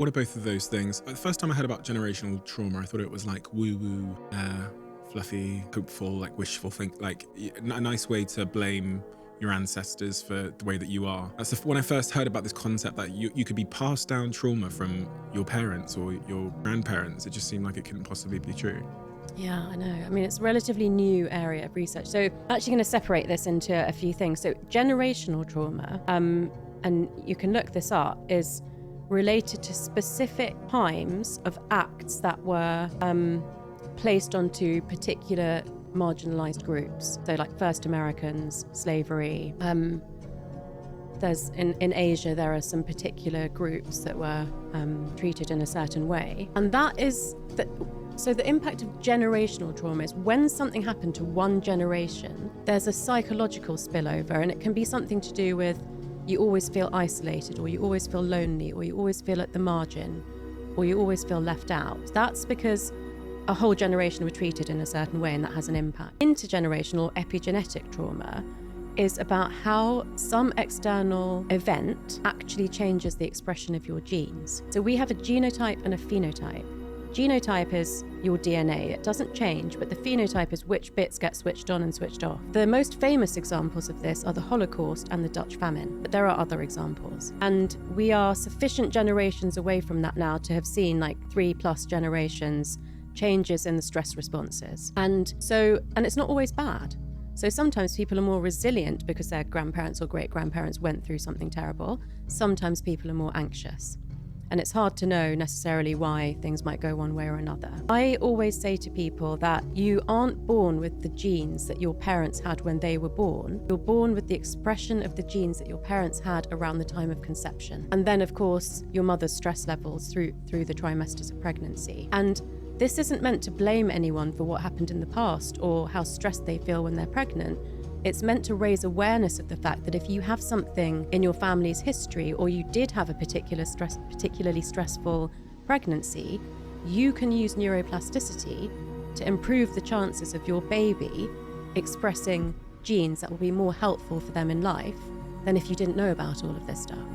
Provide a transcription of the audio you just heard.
What are both of those things? The first time I heard about generational trauma, I thought it was like woo-woo, fluffy, hopeful, like wishful think, like a nice way to blame your ancestors for the way that you are. When I first heard about this concept that you could be passed down trauma from your parents or your grandparents, it just seemed like it couldn't possibly be true. Yeah, I know. I mean, it's a relatively new area of research. So I'm actually going to separate this into a few things. So generational trauma, and you can look this up, is related to specific times of acts that were placed onto particular marginalized groups. So like first Americans, slavery. There's in Asia, there are some particular groups that were treated in a certain way. And so the impact of generational trauma is when something happened to one generation, there's a psychological spillover, and it can be something to do with you always feel isolated, or you always feel lonely, or you always feel at the margin, or you always feel left out. That's because a whole generation were treated in a certain way, and that has an impact. Intergenerational epigenetic trauma is about how some external event actually changes the expression of your genes. So we have a genotype and a phenotype. Genotype is your DNA. It doesn't change, but the phenotype is which bits get switched on and switched off. The most famous examples of this are the Holocaust and the Dutch famine, but there are other examples. And we are sufficient generations away from that now to have seen like 3+ generations changes in the stress responses. And it's not always bad. So sometimes people are more resilient because their grandparents or great-grandparents went through something terrible. Sometimes people are more anxious. And it's hard to know necessarily why things might go one way or another. I always say to people that you aren't born with the genes that your parents had when they were born. You're born with the expression of the genes that your parents had around the time of conception. And then, of course, your mother's stress levels through the trimesters of pregnancy. And this isn't meant to blame anyone for what happened in the past or how stressed they feel when they're pregnant. It's meant to raise awareness of the fact that if you have something in your family's history, or you did have a particularly stressful pregnancy, you can use neuroplasticity to improve the chances of your baby expressing genes that will be more helpful for them in life than if you didn't know about all of this stuff.